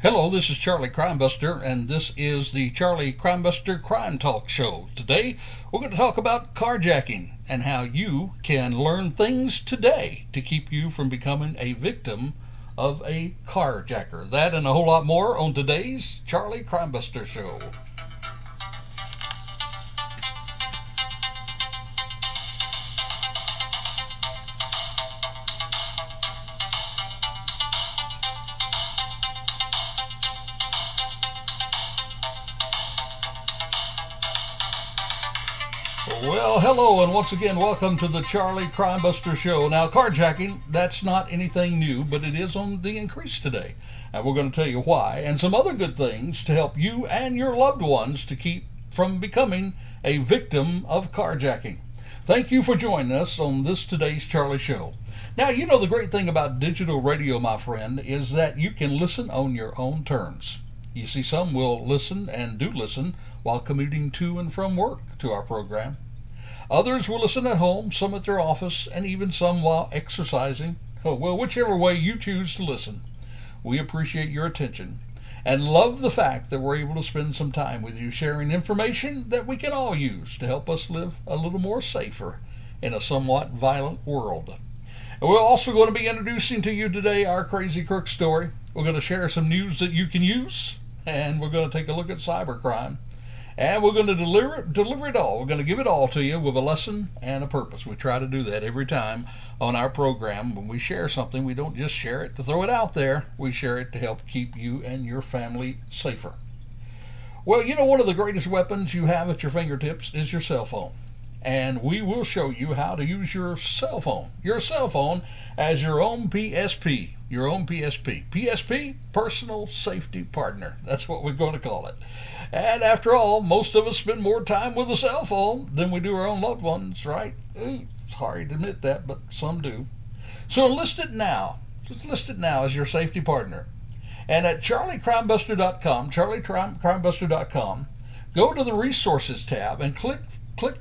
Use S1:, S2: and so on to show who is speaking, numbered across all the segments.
S1: Hello, this is Charlie Crimebuster, and this is the Charlie Crimebuster Crime Talk Show. Today, we're going to talk about carjacking and how you can learn things today to keep you from becoming a victim of a carjacker. That and a whole lot more on today's Charlie Crimebuster Show. Well, hello, and once again, welcome to the Charlie Crimebuster Show. Now, carjacking, that's not anything new, but it is on the increase today. And we're going to tell you why, and some other good things to help you and your loved ones to keep from becoming a victim of carjacking. Thank you for joining us on this today's Charlie Show. Now, you know the great thing about digital radio, my friend, is that you can listen on your own terms. You see, some will listen and do listen while commuting to and from work to our program. Others will listen at home, some at their office, and even some while exercising. Well, whichever way you choose to listen, we appreciate your attention and love the fact that we're able to spend some time with you sharing information that we can all use to help us live a little more safer in a somewhat violent world. And we're also going to be introducing to you today our Crazy Crook story. We're going to share some news that you can use, and we're going to take a look at cybercrime. And we're going to deliver it all. We're going to give it all to you with a lesson and a purpose. We try to do that every time on our program. When we share something, we don't just share it to throw it out there. We share it to help keep you and your family safer. Well, you know, one of the greatest weapons you have at your fingertips is your cell phone. And we will show you how to use your cell phone as your own PSP. Your own PSP. PSP, Personal Safety Partner. That's what we're going to call it. And after all, most of us spend more time with a cell phone than we do our own loved ones, right? It's hard to admit that, but some do. So enlist it now. Just list it now as your safety partner. And at charliecrimebuster.com, charliecrimebuster.com, go to the Resources tab and click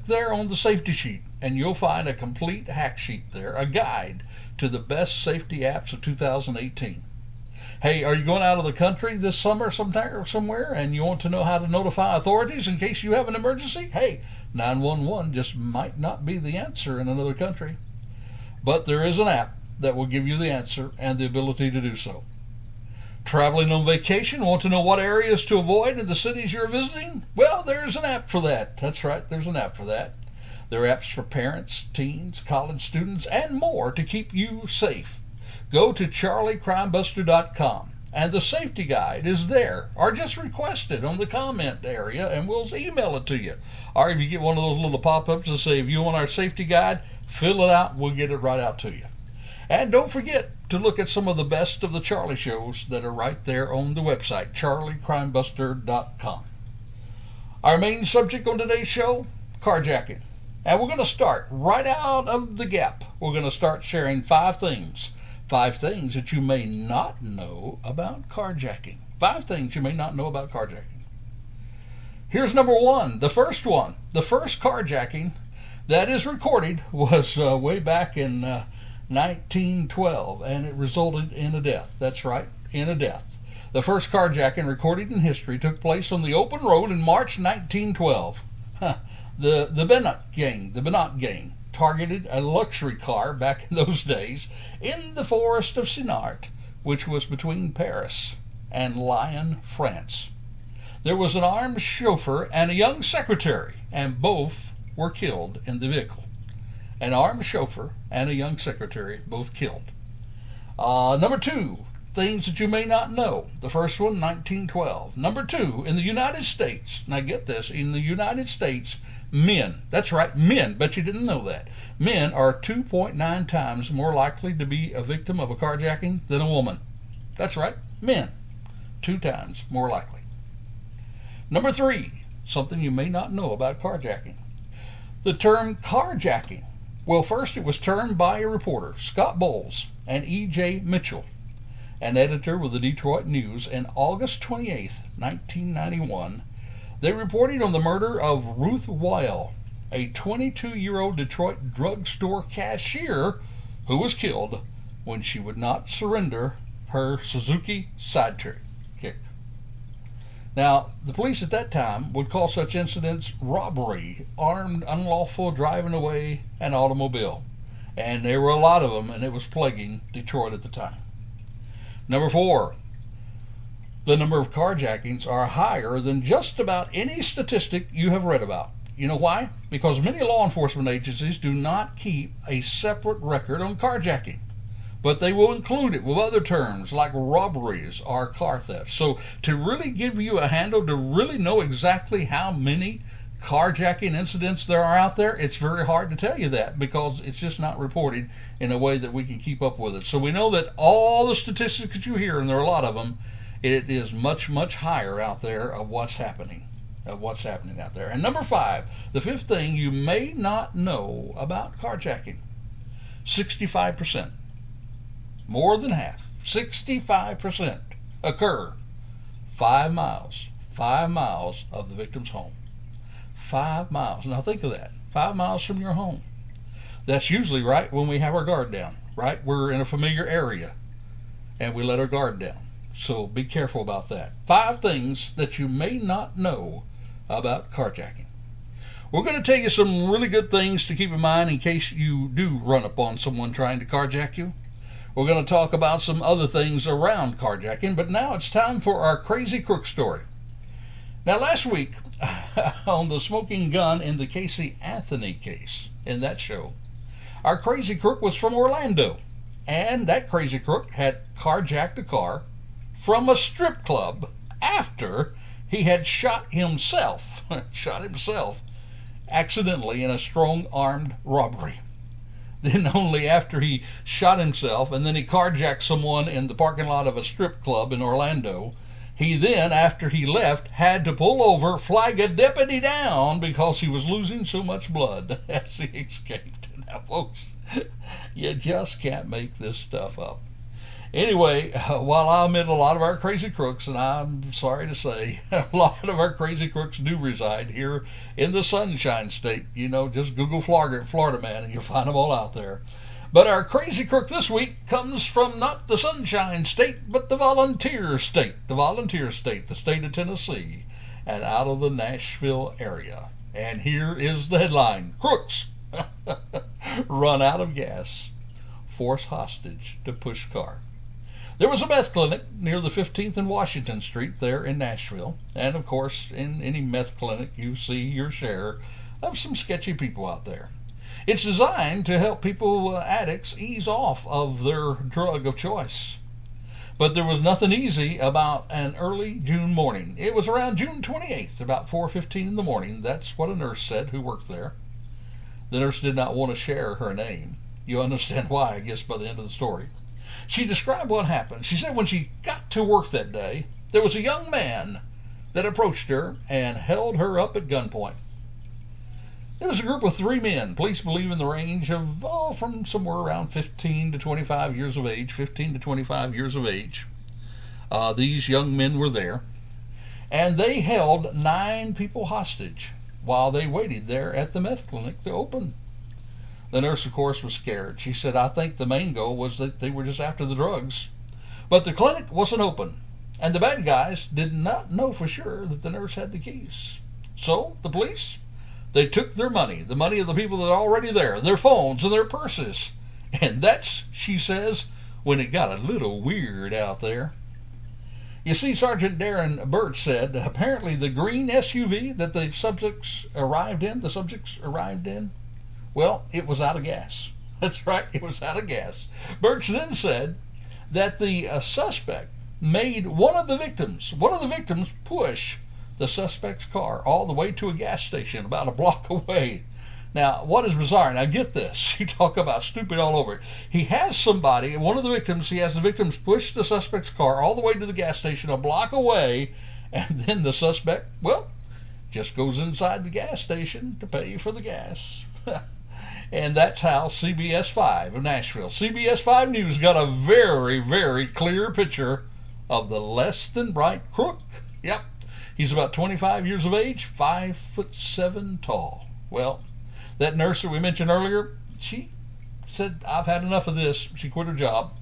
S1: there on the safety sheet, and you'll find a complete hack sheet there, a guide to the best safety apps of 2018. Hey, are you going out of the country this summer somewhere, and you want to know how to notify authorities in case you have an emergency? Hey, 911 just might not be the answer in another country. But there is an app that will give you the answer and the ability to do so. Traveling on vacation, want to know what areas to avoid in the cities you're visiting? Well, there's an app for that. That's right, there's an app for that. There are apps for parents, teens, college students, and more to keep you safe. Go to charliecrimebuster.com, and the safety guide is there, or just request it on the comment area, and we'll email it to you. Or if you get one of those little pop-ups that say, if you want our safety guide, fill it out, and we'll get it right out to you. And don't forget to look at some of the best of the Charlie shows that are right there on the website, charliecrimebuster.com. Our main subject on today's show, carjacking. And we're going to start right out of the gap. We're going to start sharing 5 things. 5 things that you may not know about carjacking. 5 things you may not know about carjacking. Here's number 1, the first one. The first carjacking that is recorded was way back in 1912, and it resulted in a death. That's right, in a death. The first carjacking recorded in history took place on the open road in March 1912. The Bennett gang targeted a luxury car back in those days in the forest of Sinart, which was between Paris and Lyon, France. There was an armed chauffeur and a young secretary, and both were killed in the vehicle. An armed chauffeur and a young secretary, both killed. Number 2, things that you may not know. The first one, 1912. Number 2, in the United States, now get this, in the United States, men, that's right, men, bet you didn't know that, men are 2.9 times more likely to be a victim of a carjacking than a woman. That's right, men, 2 times more likely. Number 3, something you may not know about carjacking. The term carjacking. Well, first it was termed by a reporter, Scott Bowles and E.J. Mitchell, an editor with the Detroit News, on August 28, 1991. They reported on the murder of Ruth Weil, a 22-year-old Detroit drugstore cashier who was killed when she would not surrender her Suzuki sidekick. Now, the police at that time would call such incidents robbery, armed, unlawful driving away an automobile. And there were a lot of them, and it was plaguing Detroit at the time. Number 4, the number of carjackings are higher than just about any statistic you have read about. You know why? Because many law enforcement agencies do not keep a separate record on carjacking, but they will include it with other terms like robberies or car theft. So to really give you a handle, to really know exactly how many carjacking incidents there are out there, it's very hard to tell you that because it's just not reported in a way that we can keep up with it. So we know that all the statistics that you hear, and there are a lot of them, it is much, much higher out there of what's happening out there. And number 5, the 5th thing you may not know about carjacking: 65%, more than half, 65% occur 5 miles of the victim's home. 5 miles. Now think of that. 5 miles from your home. That's usually right when we have our guard down, right? We're in a familiar area and we let our guard down. So be careful about that. 5 things that you may not know about carjacking. We're going to tell you some really good things to keep in mind in case you do run upon someone trying to carjack you. We're going to talk about some other things around carjacking, but now it's time for our crazy crook story. Now, last week, on the smoking gun in the Casey Anthony case, in that show, our crazy crook was from Orlando, and that crazy crook had carjacked a car from a strip club after he had shot himself accidentally in a strong-armed robbery. Then only after he shot himself and then he carjacked someone in the parking lot of a strip club in Orlando, he then, after he left, had to pull over, flag a deputy down because he was losing so much blood as he escaped. Now, folks, you just can't make this stuff up. Anyway, while I admit a lot of our crazy crooks, and I'm sorry to say, a lot of our crazy crooks do reside here in the Sunshine State. You know, just Google Florida man and you'll find them all out there. But our crazy crook this week comes from not the Sunshine State, but the Volunteer State. The state of Tennessee, and out of the Nashville area. And here is the headline: Crooks run out of gas, force hostage to push car. There was a meth clinic near the 15th and Washington Street there in Nashville. And, of course, in any meth clinic, you see your share of some sketchy people out there. It's designed to help people, addicts, ease off of their drug of choice. But there was nothing easy about an early June morning. It was around June 28th, about 4:15 in the morning. That's what a nurse said who worked there. The nurse did not want to share her name. You understand why, I guess, by the end of the story. She described what happened. She said when she got to work that day, there was a young man that approached her and held her up at gunpoint. There was a group of 3 men, police believe in the range of, from somewhere around 15 to 25 years of age. These young men were there, and they held 9 people hostage while they waited there at the meth clinic to open. The nurse, of course, was scared. She said, I think the main goal was that they were just after the drugs. But the clinic wasn't open, and the bad guys did not know for sure that the nurse had the keys. So the police, they took their money, the money of the people that are already there, their phones and their purses. And that's, she says, when it got a little weird out there. You see, Sergeant Darren Birch said apparently the green SUV that the subjects arrived in, well, it was out of gas. That's right, it was out of gas. Birch then said that the suspect made one of the victims push the suspect's car all the way to a gas station about a block away. Now, what is bizarre, now get this, you talk about stupid all over. He has the victims push the suspect's car all the way to the gas station a block away, and then the suspect, well, just goes inside the gas station to pay for the gas. And that's how CBS 5 of Nashville, CBS 5 News, got a very, very clear picture of the less than bright crook. Yep, he's about 25 years of age, 5'7" tall. Well, that nurse that we mentioned earlier, she said, I've had enough of this. She quit her job,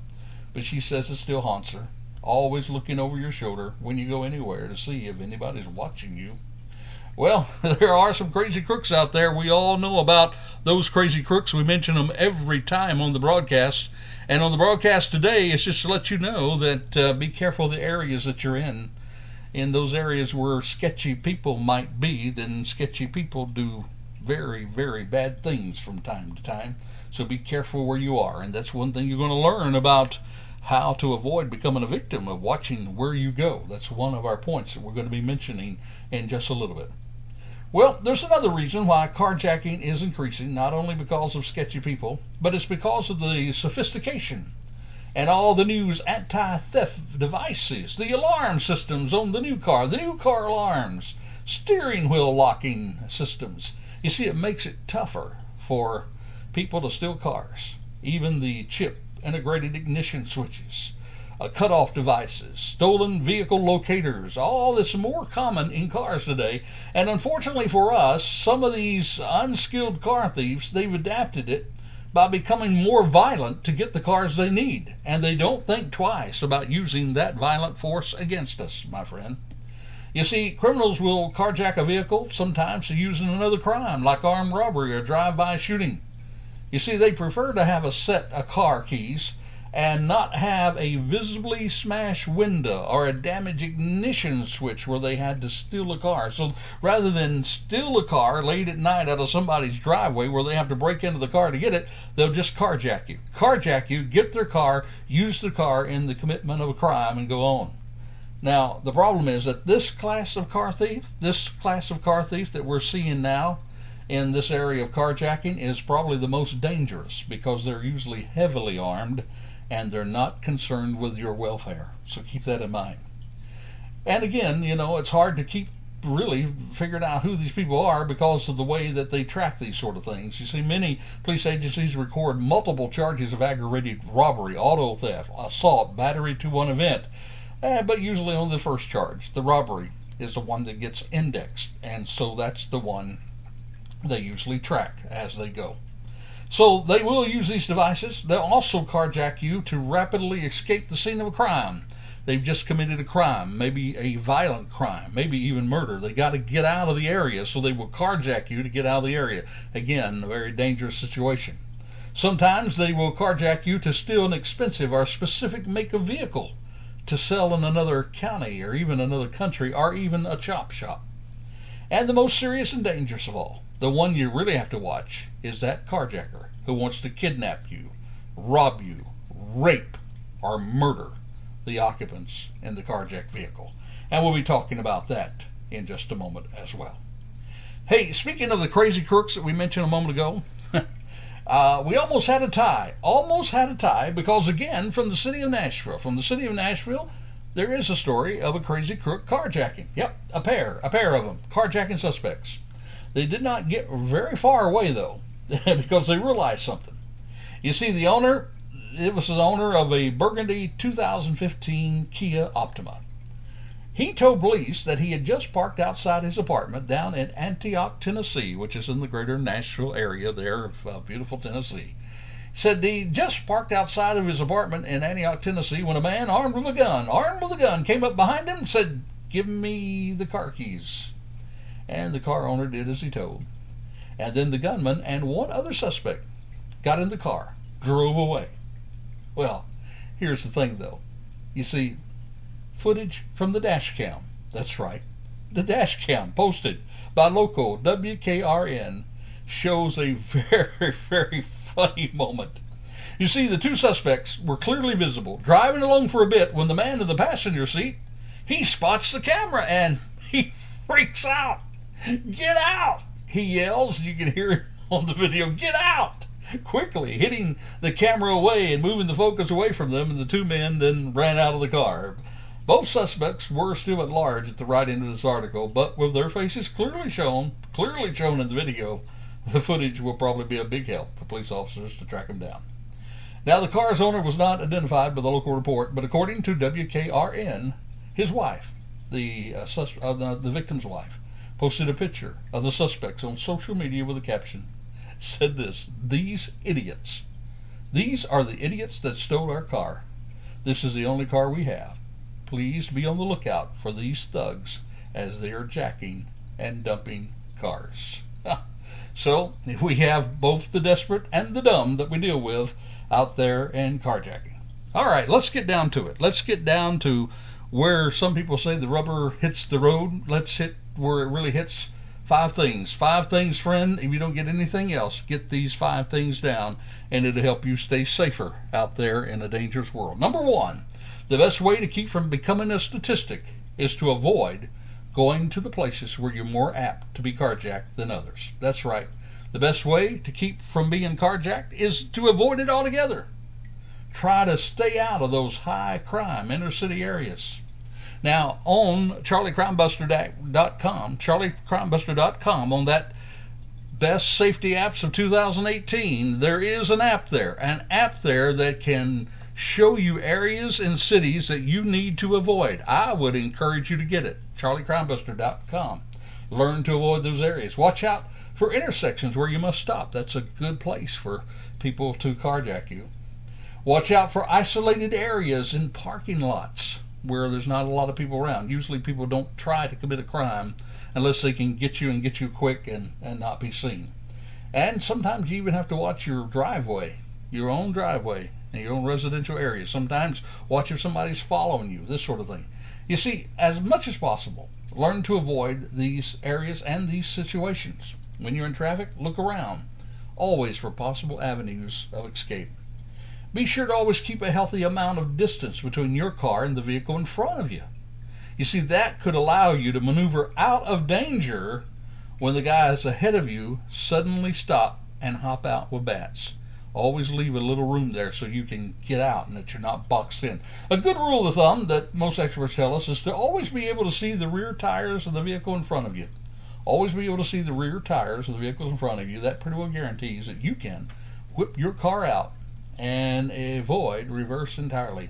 S1: but she says it still haunts her always looking over your shoulder when you go anywhere to see if anybody's watching you. Well, there are some crazy crooks out there. We all know about those crazy crooks. We mention them every time on the broadcast. And on the broadcast today, it's just to let you know that be careful of the areas that you're in. In those areas where sketchy people might be, then sketchy people do very, very bad things from time to time. So be careful where you are. And that's one thing you're going to learn about how to avoid becoming a victim of watching where you go. That's one of our points that we're going to be mentioning in just a little bit. Well, there's another reason why carjacking is increasing, not only because of sketchy people, but it's because of the sophistication and all the new anti-theft devices, the alarm systems on the new car alarms, steering wheel locking systems. You see, it makes it tougher for people to steal cars. Even the chip integrated ignition switches, cutoff devices, stolen vehicle locators, all this more common in cars today. And unfortunately for us, some of these unskilled car thieves, they've adapted it by becoming more violent to get the cars they need. And they don't think twice about using that violent force against us, my friend. You see, criminals will carjack a vehicle sometimes to use in another crime, like armed robbery or drive-by shooting. You see, they prefer to have a set of car keys and not have a visibly smashed window or a damaged ignition switch where they had to steal a car. So rather than steal a car late at night out of somebody's driveway where they have to break into the car to get it, they'll just carjack you. Carjack you, get their car, use the car in the commitment of a crime, and go on. Now, the problem is that this class of car thief that we're seeing now in this area of carjacking is probably the most dangerous, because they're usually heavily armed and they're not concerned with your welfare. So keep that in mind. And again, you know, it's hard to keep really figuring out who these people are because of the way that they track these sort of things. You see, many police agencies record multiple charges of aggravated robbery, auto theft, assault, battery to one event, but usually on the first charge, the robbery, is the one that gets indexed, and so that's the one they usually track as they go. So they will use these devices. They'll also carjack you to rapidly escape the scene of a crime. They've just committed a crime, maybe a violent crime, maybe even murder. They got to get out of the area, so they will carjack you to get out of the area. Again, a very dangerous situation. Sometimes they will carjack you to steal an expensive or specific make of vehicle to sell in another county or even another country or even a chop shop. And the most serious and dangerous of all, the one you really have to watch, is that carjacker who wants to kidnap you, rob you, rape, or murder the occupants in the carjacked vehicle. And we'll be talking about that in just a moment as well. Hey, speaking of the crazy crooks that we mentioned a moment ago, we almost had a tie, because again, from the city of Nashville, there is a story of a crazy crook carjacking. Yep, a pair of them, carjacking suspects. They did not get very far away, though, because they realized something. You see, the owner, it was the owner of a burgundy 2015 Kia Optima. He told police that he had just parked outside his apartment down in Antioch, Tennessee, which is in the greater Nashville area there of beautiful Tennessee. He said he just parked outside of his apartment in Antioch, Tennessee, when a man armed with a gun, came up behind him and said, "Give me the car keys." And the car owner did as he told. And then the gunman and one other suspect got in the car, drove away. Well, here's the thing, though. You see, footage from the dash cam, that's right, the dash cam posted by local WKRN shows a very, very funny moment. You see, the two suspects were clearly visible, driving along for a bit, when the man in the passenger seat, he spots the camera and he freaks out. "Get out!" he yells. You can hear him on the video. "Get out!" Quickly hitting the camera away and moving the focus away from them, and the two men then ran out of the car. Both suspects were still at large at the right end of this article, but with their faces clearly shown in the video, the footage will probably be a big help for police officers to track them down. Now, the car's owner was not identified by the local report, but according to WKRN, his wife, the victim's wife, posted a picture of the suspects on social media with a caption. Said this: "These idiots. These are the idiots that stole our car. This is the only car we have. please be on the lookout for these thugs as they are jacking and dumping cars. So we have both the desperate and the dumb that we deal with out there in carjacking. All right, let's get down to it. Let's get down to where some people say the rubber hits the road. Let's hit where it really hits. 5 things. 5 things, friend. If you don't get anything else, get these 5 things down, and it'll help you stay safer out there in a dangerous world. Number 1, the best way to keep from becoming a statistic is to avoid going to the places where you're more apt to be carjacked than others. That's right. The best way to keep from being carjacked is to avoid it altogether. Try to stay out of those high crime inner city areas. Now, on charliecrimebuster.com, on that best safety apps of 2018, there is an app there that can show you areas and cities that you need to avoid. I would encourage you to get it. charliecrimebuster.com. Learn to avoid those areas. Watch out for intersections where you must stop. That's a good place for people to carjack you. Watch out for isolated areas in parking lots where there's not a lot of people around. Usually people don't try to commit a crime unless they can get you quick and not be seen. And sometimes you even have to watch your driveway, your own driveway, in your own residential area. Sometimes watch if somebody's following you, this sort of thing. You see, as much as possible, learn to avoid these areas and these situations. When you're in traffic, look around, always for possible avenues of escape. Be sure to always keep a healthy amount of distance between your car and the vehicle in front of you. You see, that could allow you to maneuver out of danger when the guys ahead of you suddenly stop and hop out with bats. Always leave a little room there so you can get out and that you're not boxed in. A good rule of thumb that most experts tell us is to always be able to see the rear tires of the vehicle in front of you. Always be able to see the rear tires of the vehicles in front of you. That pretty well guarantees that you can whip your car out and avoid reverse entirely.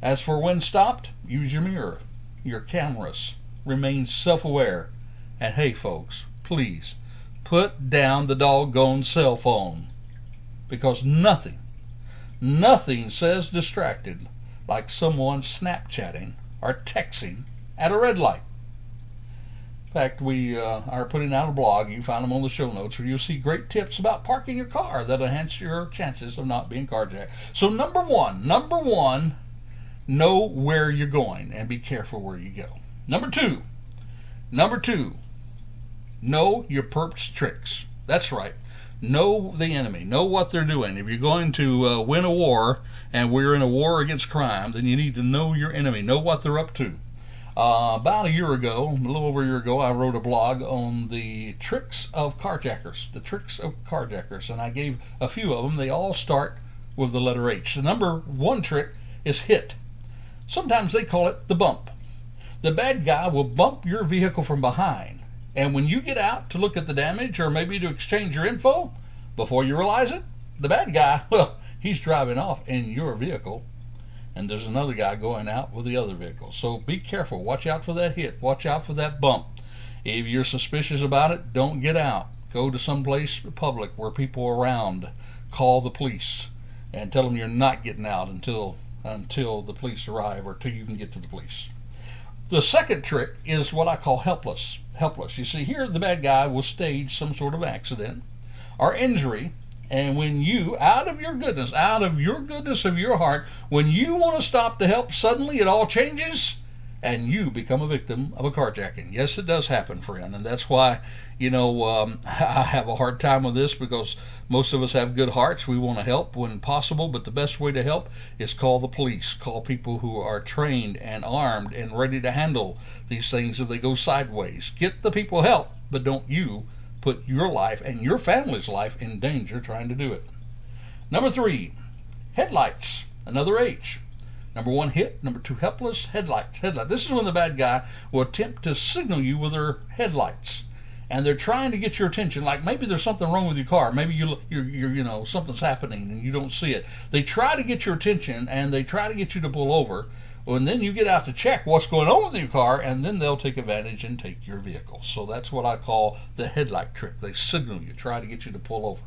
S1: As for when stopped, use your mirror, your cameras, remain self-aware, and hey folks, please put down the doggone cell phone, because nothing says distracted like someone Snapchatting or texting at a red light. In fact, we are putting out a blog. You find them on the show notes where you'll see great tips about parking your car that enhance your chances of not being carjacked. So number one, know where you're going and be careful where you go. Number two, know your perp's tricks. That's right. Know the enemy. Know what they're doing. If you're going to win a war, and we're in a war against crime, then you need to know your enemy. Know what they're up to. About a little over a year ago, I wrote a blog on the tricks of carjackers. The tricks of carjackers. And I gave a few of them. They all start with the letter H. The number 1 trick is hit. Sometimes they call it the bump. The bad guy will bump your vehicle from behind. And when you get out to look at the damage or maybe to exchange your info, before you realize it, the bad guy, well, he's driving off in your vehicle. And there's another guy going out with the other vehicle. So be careful. Watch out for that hit. Watch out for that bump. If you're suspicious about it, don't get out. Go to some place public where people are around. Call the police and tell them you're not getting out until the police arrive or till you can get to the police. The second trick is what I call helpless. You see, here the bad guy will stage some sort of accident or injury. And when you, out of your goodness of your heart, when you want to stop to help, suddenly it all changes and you become a victim of a carjacking. Yes, it does happen, friend. And that's why, I have a hard time with this, because most of us have good hearts. We want to help when possible, but the best way to help is call the police. Call people who are trained and armed and ready to handle these things if they go sideways. Get the people help, but don't you put your life and your family's life in danger trying to do it. Number 3, headlights. Another H. Number 1, hit. Number 2, helpless. Headlights. This is when the bad guy will attempt to signal you with their headlights, and they're trying to get your attention. Like maybe there's something wrong with your car. Maybe you're something's happening and you don't see it. They try to get your attention and they try to get you to pull over. And then you get out to check what's going on with your car, and then they'll take advantage and take your vehicle. So that's what I call the headlight trick. They signal you, try to get you to pull over.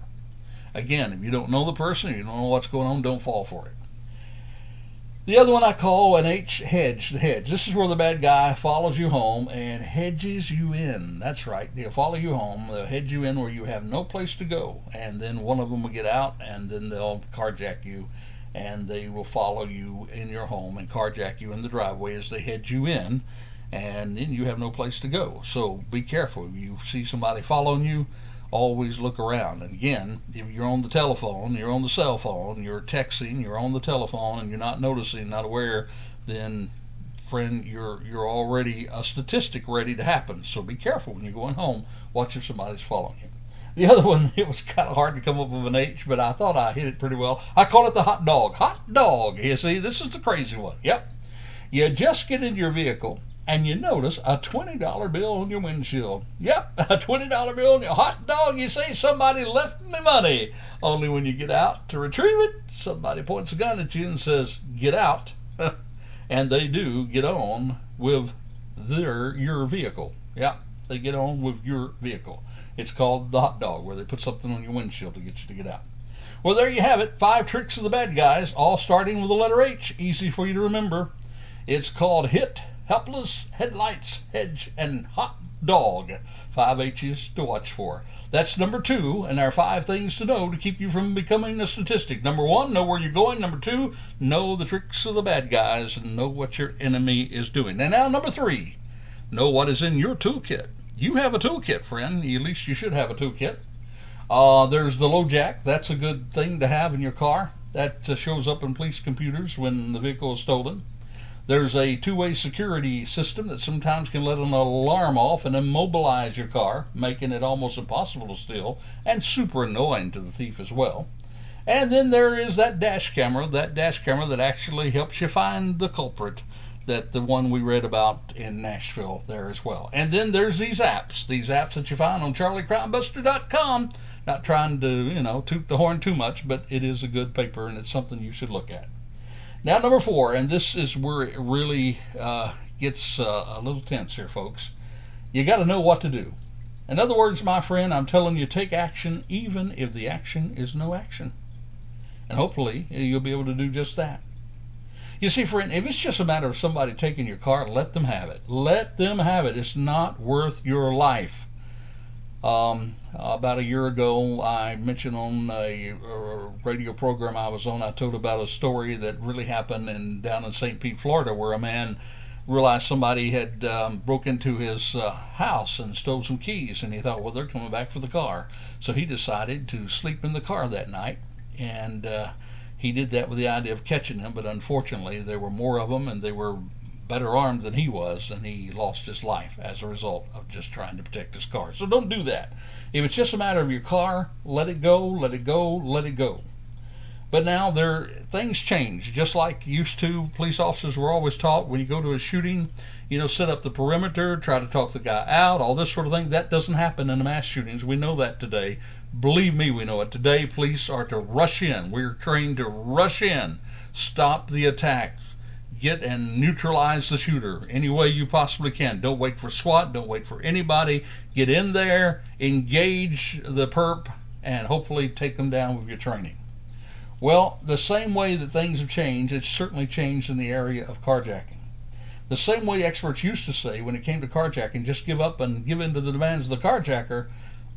S1: Again, if you don't know the person, you don't know what's going on, don't fall for it. The other one I call an H, hedge. The hedge. This is where the bad guy follows you home and hedges you in. That's right. They'll follow you home. They'll hedge you in where you have no place to go. And then one of them will get out, and then they'll carjack you. And they will follow you in your home and carjack you in the driveway as they hedge you in. And then you have no place to go. So be careful. If you see somebody following you, always look around. And again, if you're on the telephone, you're on the cell phone, you're texting, you're on the telephone, and you're not noticing, not aware, then friend, you're already a statistic ready to happen. So be careful when you're going home. Watch if somebody's following you. The other one, it was kind of hard to come up with an H, but I thought I hit it pretty well. I call it the hot dog. Hot dog. You see, this is the crazy one. Yep. You just get in your vehicle and you notice a $20 bill on your windshield. Yep, a $20 bill on your hot dog. You say, somebody left me money. Only when you get out to retrieve it, somebody points a gun at you and says, get out. And they do get on with your vehicle. Yep, they get on with your vehicle. It's called the hot dog, where they put something on your windshield to get you to get out. Well, there you have it. 5 tricks of the bad guys, all starting with the letter H. Easy for you to remember. It's called hit, helpless, headlights, hedge, and hot dog. 5 H's to watch for. That's number 2, and there are 5 things to know to keep you from becoming a statistic. Number 1, know where you're going. Number 2, know the tricks of the bad guys and know what your enemy is doing. And now number 3, know what is in your toolkit. You have a toolkit, friend. At least you should have a toolkit. There's the low jack. That's a good thing to have in your car. That shows up in police computers when the vehicle is stolen. There's a two-way security system that sometimes can let an alarm off and immobilize your car, making it almost impossible to steal and super annoying to the thief as well. And then there is that dash camera that actually helps you find the culprit, that the one we read about in Nashville there as well. And then there's these apps that you find on CharlieCrimebuster.com. Not trying to, toot the horn too much, but it is a good paper and it's something you should look at. Now number 4, and this is where it really gets a little tense here, folks. You got to know what to do. In other words, my friend, I'm telling you, take action even if the action is no action. And hopefully you'll be able to do just that. You see, friend, if it's just a matter of somebody taking your car, let them have it. Let them have it. It's not worth your life. About a year ago, I mentioned on a radio program I was on, I told about a story that really happened down in St. Pete, Florida, where a man realized somebody had broke into his house and stole some keys, and he thought, well, they're coming back for the car. So he decided to sleep in the car that night, and he did that with the idea of catching them, but unfortunately there were more of them and they were better armed than he was, and he lost his life as a result of just trying to protect his car. So don't do that. If it's just a matter of your car, let it go, let it go, let it go. But now things change. Just like used to, police officers were always taught when you go to a shooting, set up the perimeter, try to talk the guy out, all this sort of thing. That doesn't happen in the mass shootings. We know that today. Believe me, we know it. Today, police are to rush in. We're trained to rush in, stop the attacks, get and neutralize the shooter any way you possibly can. Don't wait for SWAT. Don't wait for anybody. Get in there, engage the perp, and hopefully take them down with your training. Well, the same way that things have changed, it's certainly changed in the area of carjacking. The same way experts used to say when it came to carjacking, just give up and give in to the demands of the carjacker,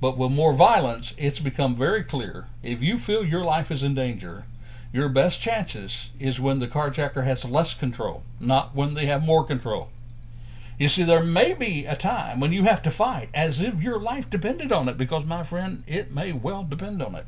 S1: but with more violence, it's become very clear. If you feel your life is in danger, your best chances is when the carjacker has less control, not when they have more control. You see, there may be a time when you have to fight as if your life depended on it, because, my friend, it may well depend on it.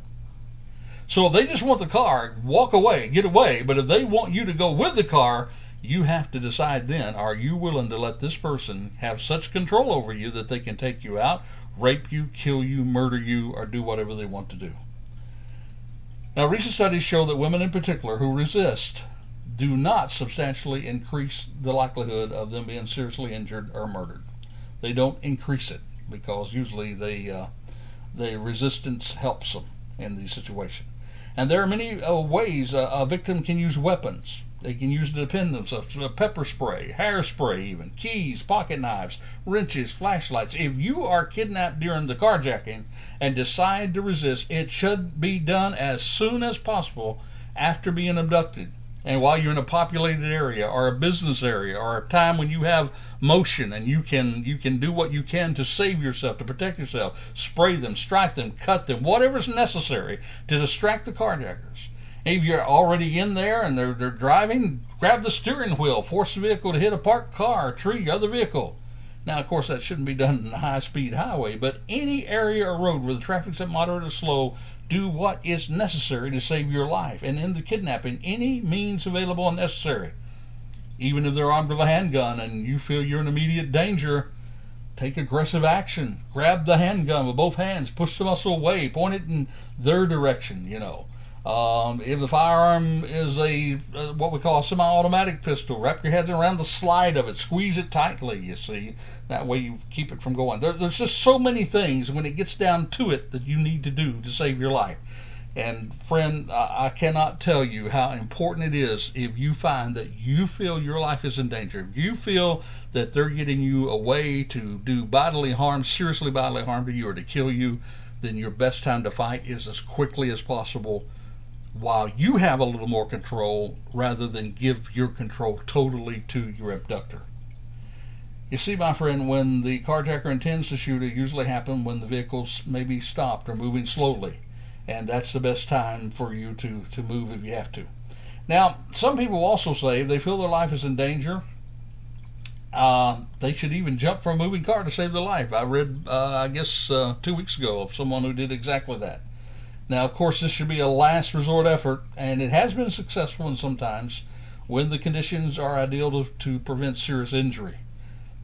S1: So if they just want the car, walk away, get away. But if they want you to go with the car, you have to decide then, are you willing to let this person have such control over you that they can take you out, rape you, kill you, murder you, or do whatever they want to do? Now, recent studies show that women in particular who resist do not substantially increase the likelihood of them being seriously injured or murdered. They don't increase it, because usually the resistance helps them in these situations. And there are many ways a victim can use weapons. They can use the dependence of pepper spray, hairspray even, keys, pocket knives, wrenches, flashlights. If you are kidnapped during the carjacking and decide to resist, it should be done as soon as possible after being abducted. And while you're in a populated area or a business area or a time when you have motion and you can do what you can to save yourself, to protect yourself, spray them, strike them, cut them, whatever's necessary to distract the carjackers. And if you're already in there and they're driving, grab the steering wheel, force the vehicle to hit a parked car, tree, other vehicle. Now, of course, that shouldn't be done in a high-speed highway, but any area or road where the traffic's at moderate or slow, do what is necessary to save your life. And in the kidnapping, any means available and necessary. Even if they're armed with a handgun and you feel you're in immediate danger, take aggressive action. Grab the handgun with both hands, push the muzzle away, point it in their direction, you know. If the firearm is what we call a semi-automatic pistol, wrap your head around the slide of it, squeeze it tightly, you see. That way you keep it from going. There's just so many things when it gets down to it that you need to do to save your life. And friend, I cannot tell you how important it is if you find that you feel your life is in danger. If you feel that they're getting you away to do bodily harm, seriously bodily harm to you or to kill you, then your best time to fight is as quickly as possible, while you have a little more control, rather than give your control totally to your abductor. You see, my friend, when the carjacker intends to shoot, it usually happens when the vehicle's maybe stopped or moving slowly, and that's the best time for you to move if you have to. Now, some people also say if they feel their life is in danger, they should even jump from a moving car to save their life. I read, I guess 2 weeks ago, of someone who did exactly that. Now, of course, this should be a last resort effort, and it has been successful in sometimes when the conditions are ideal to prevent serious injury.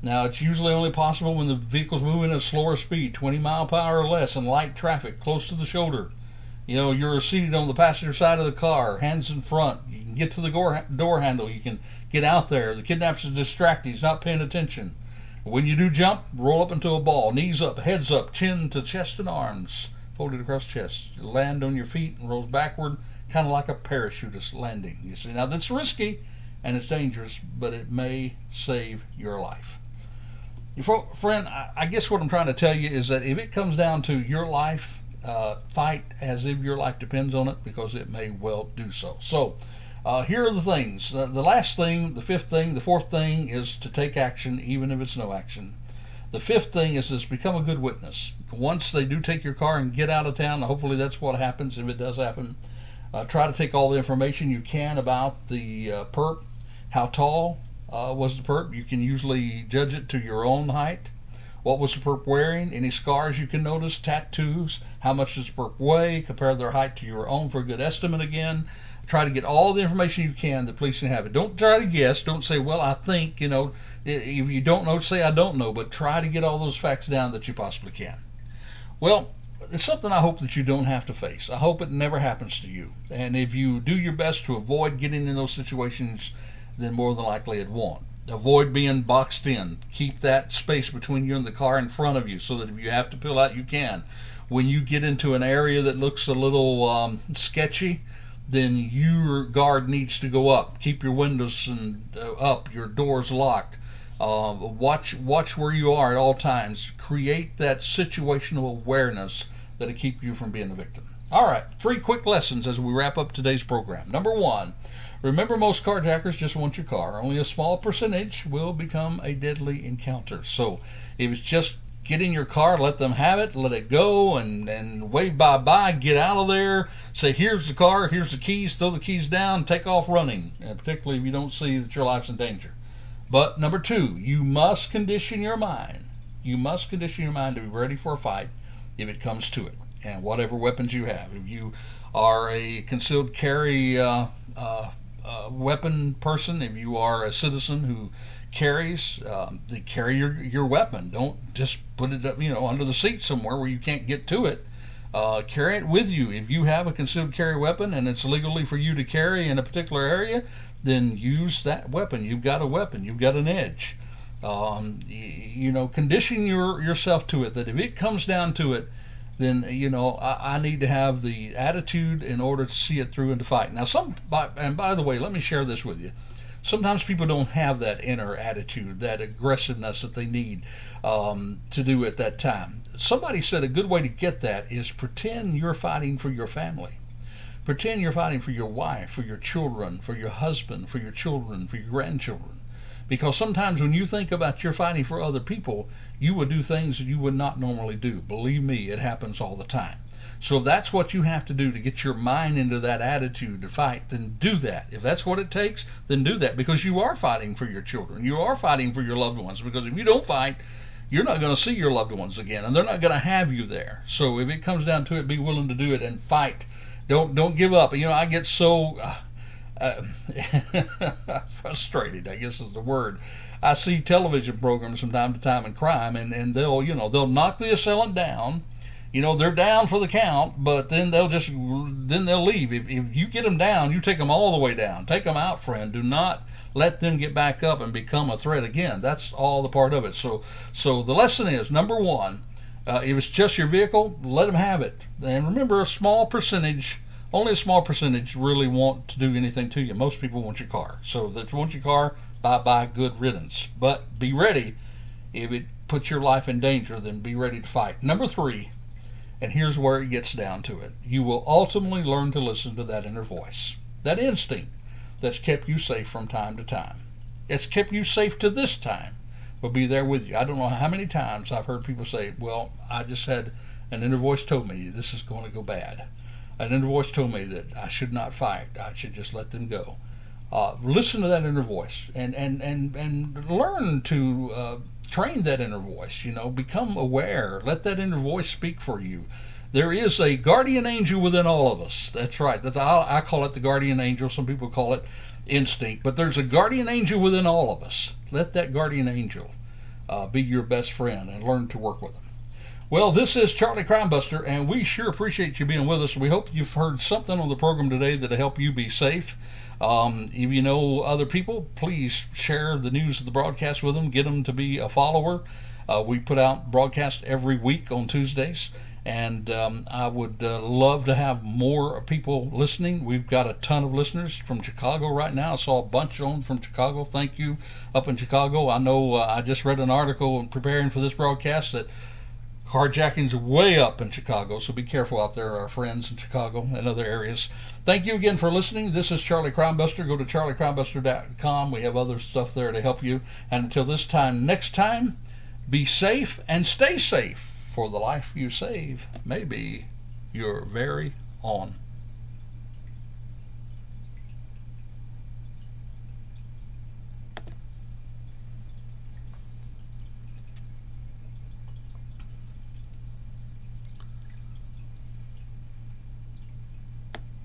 S1: Now, it's usually only possible when the vehicle's moving at a slower speed, 20 miles per hour or less, in light traffic, close to the shoulder. You know, you're seated on the passenger side of the car, hands in front. You can get to the door handle. You can get out there. The kidnapper's distracted. He's not paying attention. When you do jump, roll up into a ball, knees up, heads up, chin to chest and arms, folded across chest. You land on your feet and rolls backward, kind of like a parachutist landing. You see, now that's risky and it's dangerous, but it may save your life. Friend, I guess what I'm trying to tell you is that if it comes down to your life, fight as if your life depends on it, because it may well do so. So, here are the things. The last thing, the fifth thing, the fourth thing is to take action, even if it's no action. The fifth thing is become a good witness. Once they do take your car and get out of town, hopefully that's what happens if it does happen, try to take all the information you can about the perp. How tall was the perp? You can usually judge it to your own height. What was the perp wearing? Any scars you can notice? Tattoos? How much does the perp weigh? Compare their height to your own for a good estimate again. Try to get all the information you can that police can have it. Don't try to guess. Don't say, well, I think, you know. If you don't know, say I don't know, but try to get all those facts down that you possibly can. Well, it's something I hope that you don't have to face. I hope it never happens to you. And if you do your best to avoid getting in those situations, then more than likely it won't. Avoid being boxed in. Keep that space between you and the car in front of you so that if you have to pull out, you can. When you get into an area that looks a little sketchy, then your guard needs to go up. Keep your windows up, your doors locked. Watch where you are at all times. Create that situational awareness that'll keep you from being a victim. All right, 3 quick lessons as we wrap up today's program. Number 1, remember most carjackers just want your car. Only a small percentage will become a deadly encounter. So if it's just get in your car, let them have it, let it go, and wave bye-bye, get out of there, say here's the car, here's the keys, throw the keys down, take off running, and particularly if you don't see that your life's in danger. But number 2, you must condition your mind. You must condition your mind to be ready for a fight if it comes to it, and whatever weapons you have. If you are a concealed carry weapon person, if you are a citizen who carries, carry your weapon. Don't just put it up, under the seat somewhere where you can't get to it. Carry it with you. If you have a concealed carry weapon and it's legally for you to carry in a particular area, then use that weapon. You've got a weapon. You've got an edge. Condition yourself to it, that if it comes down to it, then I need to have the attitude in order to see it through and to fight. Now, and by the way, let me share this with you. Sometimes people don't have that inner attitude, that aggressiveness that they need to do at that time. Somebody said a good way to get that is pretend you're fighting for your family. Pretend you're fighting for your wife, for your children, for your husband, for your children, for your grandchildren. Because sometimes when you think about you're fighting for other people, you would do things that you would not normally do. Believe me, it happens all the time. So if that's what you have to do to get your mind into that attitude to fight, then do that. If that's what it takes, then do that, because you are fighting for your children. You are fighting for your loved ones, because if you don't fight, you're not going to see your loved ones again, and they're not going to have you there. So if it comes down to it, be willing to do it and fight. Don't give up. You know, I get so frustrated, I guess is the word. I see television programs from time to time in crime, and they'll knock the assailant down. You know, they're down for the count, but then they'll leave. If you get them down, you take them all the way down. Take them out, friend. Do not let them get back up and become a threat again. That's all the part of it. So the lesson is, number one, if it's just your vehicle, let them have it. And remember, only a small percentage really want to do anything to you. Most people want your car. So if you want your car, bye-bye, good riddance. But be ready. If it puts your life in danger, then be ready to fight. Number three, and here's where it gets down to it, you will ultimately learn to listen to that inner voice, that instinct that's kept you safe from time to time. It's kept you safe to this time. Will be there with you. I don't know how many times I've heard people say, well, I just had an inner voice told me this is going to go bad. An inner voice told me that I should not fight. I should just let them go. Listen to that inner voice and learn to train that inner voice. You know, become aware. Let that inner voice speak for you. There is a guardian angel within all of us. That's right. I call it the guardian angel. Some people call it instinct. But there's a guardian angel within all of us. Let that guardian angel be your best friend and learn to work with him. Well, this is Charlie Crimebuster, and we sure appreciate you being with us. We hope you've heard something on the program today that'll help you be safe. If you know other people, please share the news of the broadcast with them. Get them to be a follower. We put out broadcasts every week on Tuesdays, and I would love to have more people listening. We've got a ton of listeners from Chicago right now. I saw a bunch on from Chicago. Thank you up in Chicago. I know I just read an article in preparing for this broadcast that carjacking's way up in Chicago, so be careful out there, our friends in Chicago and other areas. Thank you again for listening. This is Charlie Crimebuster. Go to charliecrimebuster.com. We have other stuff there to help you. And until this time, next time, be safe and stay safe, for the life you save may be your very own.